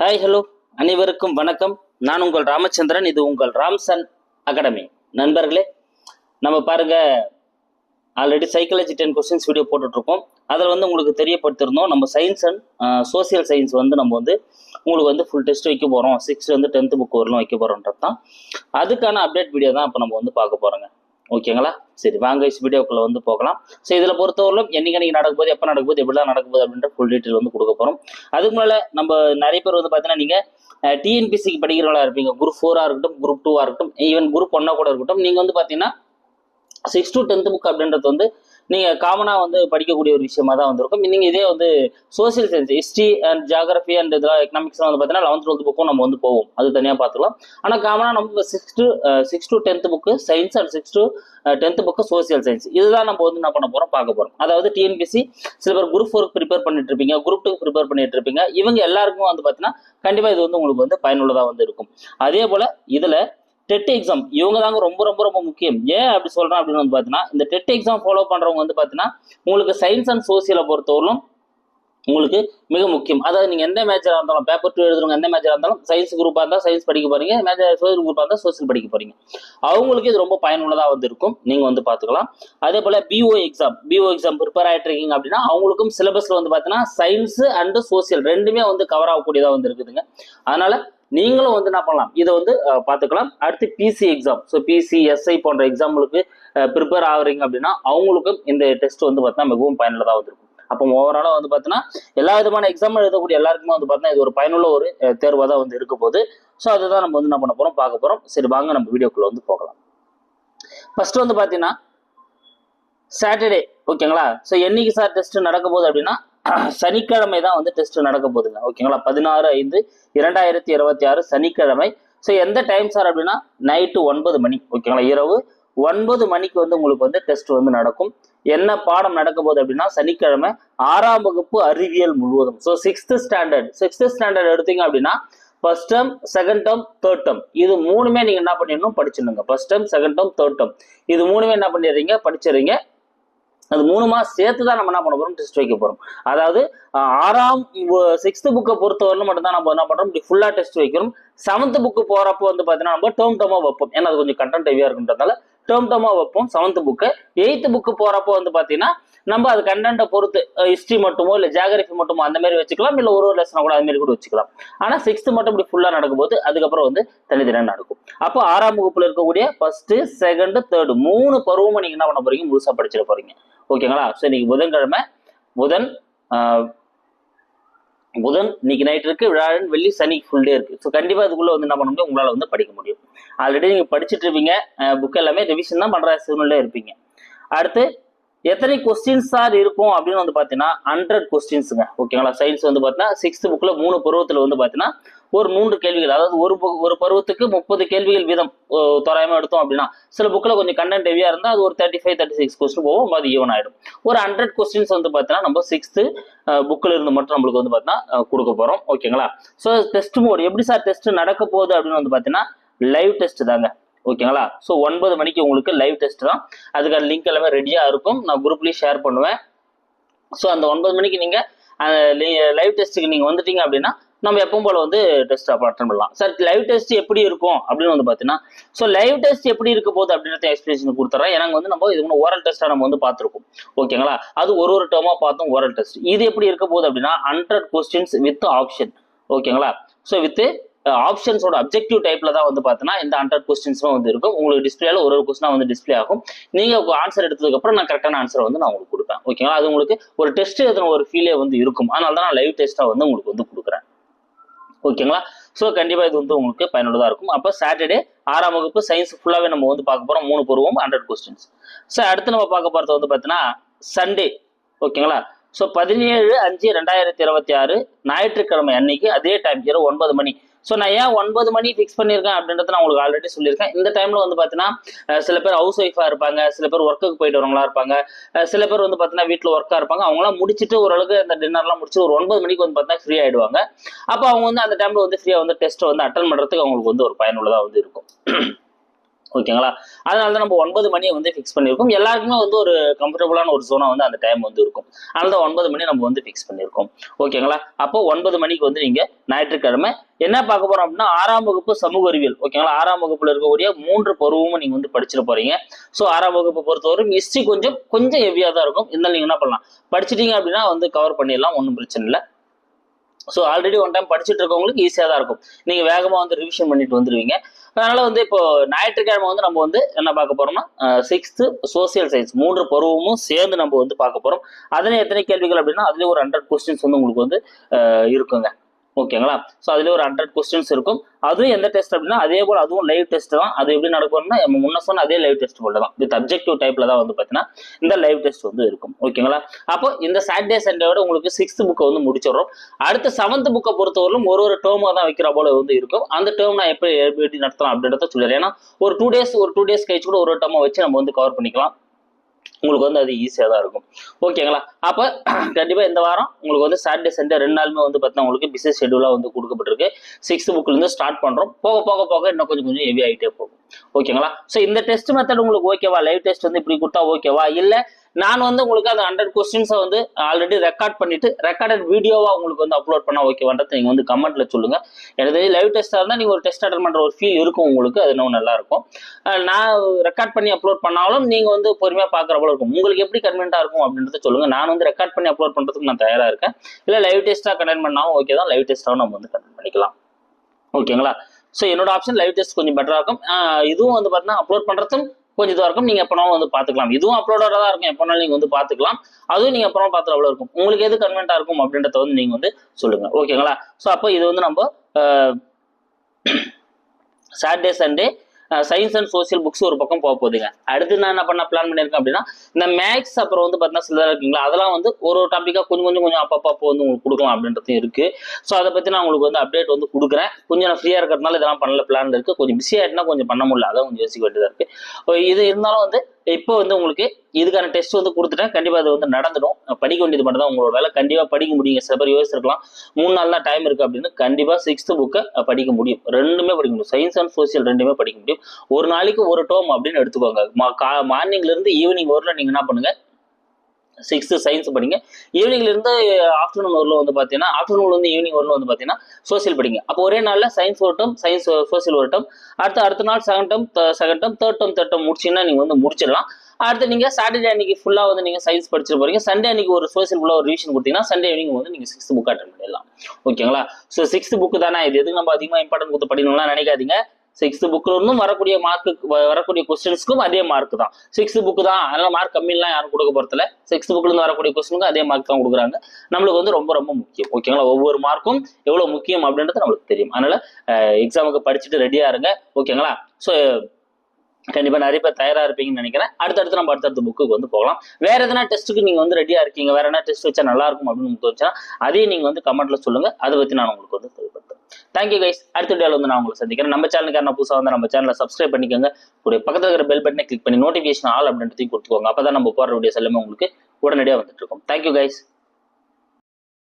Hi hello அனைவருக்கும் வணக்கம். நான் உங்கள் ராமச்சந்திரன். இது உங்கள் ராம்சன் அகாடமி. நண்பர்களே, நம்ம பாருங்க, ஆல்ரெடி சைக்காலஜி 10 கொஸ்டின்ஸ் வீடியோ போட்டுட்ருக்கோம். அதில் உங்களுக்கு தெரியப்படுத்திருந்தோம், நம்ம சயின்ஸ் அண்ட் சோசியல் சயின்ஸ் நம்ம உங்களுக்கு ஃபுல் டெஸ்ட் வைக்க போகிறோம். 6th 10th புக் வரலாம் வைக்க போகிறோன்றது தான். அதுக்கான அப்டேட் வீடியோ தான் இப்போ நம்ம பார்க்க போகிறோங்க. ஓகேங்களா? சரி, வாங்க வீடியோக்குள்ளே போகலாம். ஸோ இதில் பொறுத்தவரையிலும் என்னைக்கு நடக்கும்போது, எப்போ நடக்கும்போது, எப்படிலாம் நடக்கும்போது அப்படின்ற ஃபுல் டீட்டெயில் கொடுக்க போகிறோம். அதுக்கு முன்னால் நம்ம நிறைய பேர் பார்த்தீங்கன்னா, நீங்கள் டிஎன்பிசிக்கு படிக்கிறவங்களா இருப்பீங்க. குரூப் 4 இருக்கட்டும், குரூப் 2 இருக்கட்டும், ஈவன் குரூப் 1 கூட இருக்கட்டும். நீங்கள் பார்த்தீங்கன்னா 6th to 10th புக் அப்படின்றது நீங்கள் காமனாக படிக்கக்கூடிய ஒரு விஷயமா தான் இருக்கும். நீங்கள் இதே social science, history and geography and இதெல்லாம் எக்கனாமிக்ஸ்லாம் பார்த்தீங்கன்னா 11th 12th புக்கும் நம்ம போவோம். அது தனியாக பார்த்துக்கலாம். ஆனால் காமனாக நம்ம 6 to 10th book science and 6 to 10th book social science, இதுதான் நம்ம என்ன பண்ண போகிறோம், பார்க்க போகிறோம். அதாவது டிஎன்பிசி சில பேர் குரூப் 4 ப்ரிப்பேர் பண்ணிட்டு இருப்பீங்க, குரூப் 2 ப்ரிப்பேர் பண்ணிட்டு இருப்பீங்க. இவங்க எல்லாருக்கும் பார்த்தீங்கன்னா கண்டிப்பாக இது உங்களுக்கு பயனுள்ளதாக இருக்கும். அதே போல் இதில் டெட் எக்ஸாம் இவங்க தாங்க ரொம்ப ரொம்ப ரொம்ப முக்கியம். ஏன் அப்படி சொல்றேன் அப்படின்னு பார்த்தீங்கன்னா, இந்த டெட் எக்ஸாம் ஃபாலோ பண்றவங்க பார்த்தீங்கன்னா உங்களுக்கு சயின்ஸ் அண்ட் சோசியலை பொறுத்தவரையிலும் உங்களுக்கு மிக முக்கியம். அதாவது நீங்க எந்த மேஜரா இருந்தாலும், பேப்பர் 2 எழுதுறவங்க எந்த மேஜரா இருந்தாலும், சயின்ஸ் குரூப்பா இருந்தால் சயின்ஸ் படிக்க போறீங்க, சோசியல் குரூப்பா இருந்தால் சோசியல் படிக்க போறீங்க. அவங்களுக்கு இது ரொம்ப பயனுள்ளதா இருக்கும். நீங்க பார்த்துக்கலாம். அதே போல பிஓ எக்ஸாம் ப்ரிப்பேர் ஆயிட்டு இருக்கீங்க அப்படின்னா அவங்களுக்கும் சிலபஸ்ல பார்த்தீங்கன்னா சயின்ஸ் அண்ட் சோசியல் ரெண்டுமே கவர் ஆகக்கூடியதா இருக்குதுங்க. அதனால நீங்களும் என்ன பண்ணலாம், இதை பார்த்துக்கலாம். அடுத்து PC exam, so PC SI போன்ற எக்ஸாம்பிளுக்கு ப்ரிப்பேர் ஆகுறீங்க அப்படின்னா அவங்களுக்கும் இந்த டெஸ்ட் பார்த்தீங்கன்னா மிகவும் பயனுள்ளதாக இருக்கும். அப்போ ஓவராலாக பார்த்தீங்கன்னா எல்லா விதமான எக்ஸாம் எழுதக்கூடிய எல்லாருக்குமே பார்த்தீங்கன்னா இது ஒரு பயனுள்ள ஒரு தேர்வாக தான் இருக்க போகுது. ஸோ அதுதான் நம்ம என்ன பண்ண போகிறோம், பார்க்க போகிறோம். சரி, வாங்க நம்ம வீடியோக்குள்ள போகலாம். ஃபர்ஸ்ட் பார்த்தீங்கன்னா சாட்டர்டே, ஓகேங்களா? ஸோ என்னைக்கு சார் டெஸ்ட் நடக்க போகுது அப்படின்னா சனிக்கிழமை தான் டெஸ்ட் நடக்க போகுதுங்க. ஓகேங்களா? 16/5/2026 சனிக்கிழமை. ஸோ எந்த டைம் சார் அப்படின்னா நைட்டு 9 மணி. ஓகேங்களா? இரவு 9 மணிக்கு உங்களுக்கு டெஸ்ட் நடக்கும். என்ன பாடம் நடக்க போகுது அப்படின்னா சனிக்கிழமை 6ஆம் வகுப்பு அறிவியல் முழுவதும். ஸோ 6th ஸ்டாண்டர்ட் எடுத்தீங்க அப்படின்னா first term, second term, third term, இது மூணுமே நீங்க என்ன பண்ணிடணும், படிச்சிடணுங்க. First term, second term, third term, இது மூணுமே என்ன பண்ணிடுறீங்க, படிச்சிடுறீங்க. அது 3 மாசம் சேர்த்து தான் நம்ம என்ன பண்ண போறோம், டெஸ்ட் வைக்க போறோம். அதாவது 6th புக்கை பொறுத்தவரையிலும் மட்டும் தான் நம்ம என்ன பண்றோம், இப்படி ஃபுல்லா டெஸ்ட் வைக்கிறோம். 7th புக்கு போறப்போ பாத்தீங்கன்னா நம்ம டேர்மா வைப்போம். ஏன்னா அது கொஞ்சம் கண்டென்ட் ஹெவியா இருக்குன்றதால டேர்மா வைப்போம் 7th புக்கு. 8th புக்கு போறப்போ பாத்தீங்கன்னா நம்ம அது கண்டென்ட்டை பொறுத்து ஹிஸ்ட்ரி மட்டுமோ இல்ல ஜியாகிரபி மட்டுமோ அந்த மாதிரி வச்சுக்கலாம், இல்ல ஒரு லெசனை கூட அது மாதிரி கூட வச்சுக்கலாம். ஆனா 6th மட்டும் இப்படி ஃபுல்லா நடக்கும் போது அதுக்கப்புறம் தனித்தனியா நடக்கும். அப்போ 6ஆம் வகுப்புல இருக்கக்கூடிய ஃபர்ஸ்ட், செகண்ட், தேர்ட் 3 பருவமும் நீங்க என்ன பண்ண போறீங்க, முழுசா படிச்சிட போறீங்க. ஓகேங்களா? ஸோ இன்னைக்கு புதன்கிழமை, புதன் இன்னைக்கு நைட் இருக்கு, வியாழன், வெள்ளி, சனி ஃபுல் டே இருக்கு. ஸோ கண்டிப்பா இதுக்குள்ள என்ன பண்ண முடியும், உங்களால படிக்க முடியும். ஆல்ரெடி நீங்க படிச்சுட்டு இருப்பீங்க, புக் எல்லாமே ரிவிஷன் தான் பண்ற சூழ்நிலை இருப்பீங்க. அடுத்து எத்தனை கொஸ்டின்ஸ் சார் இருக்கும் அப்படின்னு பாத்தீங்கன்னா 100 கொஸ்டின்ஸுங்க. ஓகேங்களா? சயின்ஸ் பாத்தீங்கன்னா 6th புக்ல 3 பருவத்துல பாத்தீங்கன்னா ஒரு 100 கேள்விகள், அதாவது ஒரு பருவத்துக்கு 30 கேள்விகள் வீதம் தோராயமா எடுத்தோம் அப்படின்னா, சில புக்ல கொஞ்சம் கண்டென்ட் ஹெவியா இருந்தா அது ஒரு 35-36 கொஸ்டின் போகும், அது ஈவன் ஆயிடும். ஒரு 100 கொஸ்டின்ஸ் பாத்தீங்கன்னா நம்ம 6th புக்ல இருந்து மட்டும் நம்மளுக்கு பாத்தீங்கன்னா கொடுக்க போறோம். ஓகேங்களா? ஸோ டெஸ்ட் மோட் எப்படி சார் டெஸ்ட் நடக்க போகுது அப்படின்னு பாத்தீங்கன்னா லைவ் டெஸ்ட் தாங்க. ஓகேங்களா? ஸோ 9 மணிக்கு உங்களுக்கு லைவ் டெஸ்ட் தான். அதுக்கான லிங்க் எல்லாமே ரெடியா இருக்கும், நான் குரூப்லயும் ஷேர் பண்ணுவேன். ஸோ அந்த 9 மணிக்கு நீங்க லைவ் டெஸ்ட்டுக்கு நீங்க வந்துட்டீங்க அப்படின்னா நம்ம எப்பவும் போல டெஸ்ட் அட்டன் பண்ணலாம். சார் லைவ் டெஸ்ட் எப்படி இருக்கும் அப்படின்னு பாத்தீங்கன்னா, ஸோ லைவ் டெஸ்ட் எப்படி இருக்க போகுது அப்படின்றத எக்ஸ்பிளேஷன் கொடுத்துறேன். எனக்கு நம்ம இது ஓரல் டெஸ்டா நம்ம பார்த்துருக்கோம். ஓகேங்களா? அது ஒரு டேர்மா பார்த்தோம் ஓரல் டெஸ்ட். இது எப்படி இருக்க போகுது அப்படின்னா 100 கொஸ்டின்ஸ் வித் ஆப்ஷன். ஓகேங்களா? ஸோ வித் ஆப்ஷன்ஸோட அப்ஜெக்டிவ் டைப்ல தான் பார்த்தீங்கன்னா இந்த 100 கொஸ்டின்ஸும் இருக்கும். உங்களுக்கு டிஸ்பிளேல ஒரு கொஸ்டினா டிஸ்பிளே ஆகும். நீங்க ஆன்சர் எடுத்ததுக்கு அப்புறம் நான் கரெக்டான ஆன்சரை நான் உங்களுக்கு கொடுப்பேன். ஓகேங்களா? அது உங்களுக்கு ஒரு டெஸ்ட் எழுதின ஒரு ஃபீலே இருக்கும். அதனால தான் நான் லைவ் டெஸ்டா உங்களுக்கு கொடுக்குறேன். ஓகேங்களா? ஸோ கண்டிப்பா இது உங்களுக்கு பயனுள்ளதா இருக்கும். அப்போ சாட்டர்டே 6ஆம் வகுப்பு சயின்ஸ் ஃபுல்லாவே நம்ம பார்க்க போறோம். 3 பருவம் 100 கொஸ்டின்ஸ். ஸோ அடுத்து நம்ம பார்க்க போறது பார்த்தீங்கன்னா சண்டே. ஓகேங்களா? ஸோ 17/5/2026 ஞாயிற்றுக்கிழமை அன்னைக்கு அதே டைம் இரவு 9 மணி. ஸோ நான் ஏன் 9 மணி ஃபிக்ஸ் பண்ணியிருக்கேன் அப்படின்றத நான் உங்களுக்கு ஆல்ரெடி சொல்லியிருக்கேன். இந்த டைம்ல பார்த்தீங்கன்னா சில பேர் ஹவுஸ் ஒய்ஃபா இருப்பாங்க, சில பேர் ஒர்க்குக்கு போயிட்டு வரவங்களா இருப்பாங்க, சில பேர் பார்த்தீங்கன்னா வீட்டில் ஒர்க்கா இருப்பாங்க. அவங்களாம் முடிச்சுட்டு ஓரளவுக்கு அந்த டின்னர்லாம் முடிச்சு ஒரு 9 மணிக்கு பார்த்தீங்கன்னா ஃப்ரீ ஆயிடுவாங்க. அப்போ அவங்க அந்த டைம்ல ஃப்ரீயா டெஸ்ட் அட்டன் பண்றதுக்கு அவங்களுக்கு ஒரு பயனுள்ளதா இருக்கும். ஓகேங்களா. அதனால தான் நம்ம 9 மணியை வந்து ஃபிக்ஸ் பண்ணியிருக்கோம். எல்லாருக்குமே வந்து ஒரு கம்ஃபர்டபுளான ஒரு ஜோனா வந்து அந்த டைம் வந்து இருக்கும். அதனால தான் 9 மணி நம்ம வந்து ஃபிக்ஸ் பண்ணியிருக்கோம். ஓகேங்களா. அப்போ 9 மணிக்கு வந்து நீங்க ஞாயிற்றுக்கிழமை என்ன பார்க்க போறோம் அப்படின்னா 6ஆம் வகுப்பு சமூக அறிவியல். ஓகேங்களா. 6ஆம் வகுப்புல இருக்கக்கூடிய 3 பருவமும் நீங்க வந்து படிச்சிட போறீங்க. ஸோ 6ஆம் வகுப்பு பொறுத்தவரைக்கும் ஹிஸ்ட்ரி கொஞ்சம் ஹெவியா தான் இருக்கும். இருந்தாலும் நீங்க என்ன பண்ணலாம், படிச்சிட்டீங்க அப்படின்னா வந்து கவர் பண்ணிடலாம், ஒன்றும் பிரச்சனை இல்லை. ஸோ ஆல்ரெடி ஒன் டைம் படிச்சுட்டு இருக்கவங்களுக்கு ஈஸியாக தான் இருக்கும். நீங்க வேகமா வந்து ரிவிஷன் பண்ணிட்டு வந்துருவீங்க. அதனால வந்து இப்போ ஞாயிற்றுக்கிழமை வந்து நம்ம வந்து என்ன பார்க்க போறோம்னா 6th சோசியல் சயின்ஸ் 3 பருவமும் சேர்ந்து நம்ம வந்து பார்க்க போறோம். அதுல எத்தனை கேள்விகள் அப்படின்னா அதுல ஒரு 100 கொஸ்டின்ஸ் வந்து உங்களுக்கு வந்து இருக்குங்க. ஓகேங்களா. ஸோ அதுல ஒரு 100 கொஸ்டின்ஸ் இருக்கும். அதுவும் எந்த டெஸ்ட் அப்படின்னா அதே போல அதுவும் லைவ் டெஸ்ட் தான். அது எப்படி நடக்கும்னா நம்ம முன்ன சொன்ன அதே லைவ் டெஸ்ட் போல தான், வித் அப்ஜெக்டிவ் டைப்ல தான் வந்து பார்த்தீங்கன்னா இந்த லைவ் டெஸ்ட் வந்து இருக்கும். ஓகேங்களா. அப்போ இந்த சாட்டர்டே சண்டேவோட உங்களுக்கு 6th புக்கை வந்து முடிச்சிடுறோம். அடுத்த 7th புக்கை பொறுத்தவரையிலும் ஒரு டேர்மாக தான் வைக்கிற போல வந்து இருக்கும். அந்த டேர்ம் நான் எப்படி நடத்தலாம் அப்படின்றத சொல்லிடுறேன். ஏன்னா ஒரு 2 டேஸ் கழிச்சு கூட ஒரு டேர்மை வச்சு நம்ம வந்து கவர் பண்ணிக்கலாம். உங்களுக்கு வந்து அது ஈஸியாக தான் இருக்கும். ஓகேங்களா. அப்போ கண்டிப்பாக இந்த வாரம் உங்களுக்கு வந்து சாட்டர்டே சண்டே 2 நாளுமே வந்து பார்த்தீங்கன்னா உங்களுக்கு பிஸி ஷெடியூலாக வந்து கொடுக்கப்பட்டிருக்கு. 6th புக்லேருந்து ஸ்டார்ட் பண்ணுறோம். போக இன்னும் கொஞ்சம் ஹெவி ஆகிட்டே போகும். ஓகேங்களா. ஸோ இந்த டெஸ்ட் மெத்தட் உங்களுக்கு ஓகேவா, லைவ் டெஸ்ட் வந்து இப்படி கொடுத்தா ஓகேவா, இல்லை நான் வந்து உங்களுக்கு அந்த 100 கொஸ்டின்ஸை வந்து ஆல்ரெடி ரெக்கார்ட் பண்ணிட்டு ரெக்கார்டட் வீடியோவா உங்களுக்கு வந்து அப்லோட் பண்ணா ஓகேவான்றது நீங்க வந்து கமெண்ட்ல சொல்லுங்க. எனக்கு தெரிஞ்சு லைவ் டெஸ்டா இருந்தா நீங்க ஒரு டெஸ்ட் அட்டன் பண்ற ஒரு ஃபீல் இருக்கும் உங்களுக்கு, அது இன்னும் நல்லா இருக்கும். நான் ரெக்கார்ட் பண்ணி அப்லோட் பண்ணாலும் நீங்க வந்து பொறுமையா பாக்குற போல இருக்கும். உங்களுக்கு எப்படி கன்வென்ட்டா இருக்கும் அப்படின்றத சொல்லுங்க. நான் வந்து ரெக்கார்ட் பண்ணி அப்லோட் பண்றதுக்கு நான் தயாரா இருக்கேன். இல்ல லைவ் டெஸ்டா கண்டென்ட் பண்ணாலும் ஓகே தான், லைவ் டெஸ்டாவும் நம்ம வந்து கண்டென்ட் பண்ணிக்கலாம். ஓகேங்களா. ஸோ என்னோட ஆப்ஷன் லைவ் டெஸ்ட் கொஞ்சம் பெட்டரா இருக்கும். இதுவும் வந்து பார்த்தீங்கன்னா அப்லோட் பண்றதும் கொஞ்சம் இதுவாக இருக்கும். நீங்க எப்பனாலும் வந்து பார்த்துக்கலாம். இதுவும் அப்லோடரா தான் இருக்கும், எப்பனாலும் நீங்க வந்து பார்த்துக்கலாம். அதுவும் நீங்க எப்பனாலும் பார்த்து அவ்வளோ இருக்கும். உங்களுக்கு எது கன்வென்ட்டா இருக்கும் அப்படின்றத வந்து நீங்க வந்து சொல்லுங்க. ஓகேங்களா. ஸோ அப்போ இது வந்து நம்ம Saturday Sunday science and social books ஒரு பக்கம் போக போகுதுங்க. அடுத்து நான் என்ன பண்ண பிளான் பண்ணியிருக்கேன் அப்படின்னா இந்த மேக்ஸ் அப்புறம் வந்து பார்த்தீங்கன்னா சிலர் இருக்கீங்களா, அதெல்லாம் வந்து ஒரு டாப்பிக்காக கொஞ்சம் அப்பப்போ வந்து உங்களுக்கு கொடுக்கலாம் அப்படின்றதும் இருக்கு. ஸோ அதை பற்றி நான் உங்களுக்கு வந்து அப்டேட் வந்து கொடுக்குறேன். கொஞ்சம் நான் ஃப்ரீயாக இருக்கிறதுனால இதெல்லாம் பண்ணல பிளான் இருக்கு. கொஞ்சம் பிஸி ஆகிட்டுனா கொஞ்சம் பண்ண முடியல, அதான் கொஞ்சம் யோசிக்க வேண்டியதாக இருக்கு. இது இருந்தாலும் வந்து இப்போ வந்து உங்களுக்கு இதுக்கான டெஸ்ட் வந்து கொடுத்துட்டேன். கண்டிப்பாக அது வந்து நடந்துடும். படிக்க வேண்டியது மட்டும் தான் உங்களோட வேலை. கண்டிப்பாக படிக்க முடியுங்க. சில பேர் யோசிச்சிருக்கலாம் 3 நாள் தான் டைம் இருக்கு அப்படின்னு. கண்டிப்பாக 6th புக்கை படிக்க முடியும். ரெண்டுமே படிக்க முடியும். சயின்ஸ் அண்ட் சோசியல் ரெண்டுமே படிக்க முடியும். ஒரு நாளைக்கு ஒரு டேர்ம் அப்படின்னு எடுத்துக்கோங்க. மார்னிங்ல இருந்து ஈவினிங் வரல நீங்க என்ன பண்ணுங்க 6th சயின்ஸ் படிங்க. ஈவினிங்ல இருந்து ஆஃப்டர்நூன் வரல வந்து பாத்தீங்கன்னா ஆஃப்டர்நூன்ல இருந்து ஈவினிங் வரல வந்து பாத்தீங்கன்னா சோசியல் படிங்க. அப்போ ஒரே நாள்ல சயின்ஸ் ஒரு டேர்ம், சயின்ஸ் சோசியல் ஒரு டேர்ம், அடுத்த நாள் செகண்ட் டேர்ம் தேர்ட் டேர்ம் முடிச்சீங்கன்னா நீங்க வந்து முடிச்சிடலாம். அடுத்து நீங்க சாட்டர்டே அன்னைக்கு ஃபுல்லா வந்து நீங்க சயின்ஸ் படிச்சுட்டு போறீங்க. சண்டே அன்னைக்கு ஒரு சோசியல் ஃபுல்லா ஒரு ரிவிஷன் கொடுத்தீங்கன்னா சண்டே ஈவினிங் வந்து நீங்க 6th புக் அட்டன் பண்ணிடலாம். ஓகேங்களா. ஸோ 6th புக் தானே இது, எதுக்கு நம்ம அதிகமா இம்பார்ட்டன்ட் கொடுத்து படிக்கணும்லாம் நினைக்காதீங்க. 6th புக்ல இருந்தும் வரக்கூடிய கொஸ்டின்ஸ்க்கும் அதே மார்க் தான். 6th புக் தான், அதனால மார்க் கம்மியெல்லாம் யாரும் கொடுக்க போறதில்ல. 6th புக்ல இருந்து வரக்கூடிய கொஸ்டினுக்கும் அதே மார்க் தான் கொடுக்குறாங்க. நம்மளுக்கு வந்து ரொம்ப முக்கியம். ஓகேங்களா. ஒவ்வொரு மார்க்கும் எவ்வளவு முக்கியம் அப்படின்றது நம்மளுக்கு தெரியும். அதனால எக்ஸாமுக்கு படிச்சுட்டு ரெடியா இருங்க. ஓகேங்களா. ஸோ கண்டிப்பா நிறைய பேர் தயாரா இருப்பீங்கன்னு நினைக்கிறேன். அடுத்தடுத்த புக்கு வந்து போகலாம். வேற எதனா டெஸ்ட்டுக்கு நீங்க வந்து ரெடியா இருக்கீங்க, வேற என்ன டெஸ்ட் வச்சா நல்லா இருக்கும் அப்படின்னு தோணுச்சா அதையும் நீங்க வந்து கமெண்ட்ல சொல்லுங்க. அதை பத்தி நான் உங்களுக்கு வந்து தெளிவுபடுத்துறேன். Thank you guys. அடுத்த வீடியோல வந்து நான் உங்களை சந்திக்கிறேன். நம்ம சேனலுக்கான புதுசாக வந்து நம்ம சேனலை சப்ஸ்கிரைப் பண்ணிக்கோங்க. கூட பக்கத்தில் இருக்கிற பெல் பட்டனை கிளிக் பண்ணி நோட்டிஃபிகேஷன் ஆல் அப்படின்றதையும் கொடுத்துக்கோங்க. அப்பதான் நம்ம போடுற வீடியோஸ் எல்லாமே உங்களுக்கு உடனடியாக வந்துட்டு இருக்கும். Thank you guys.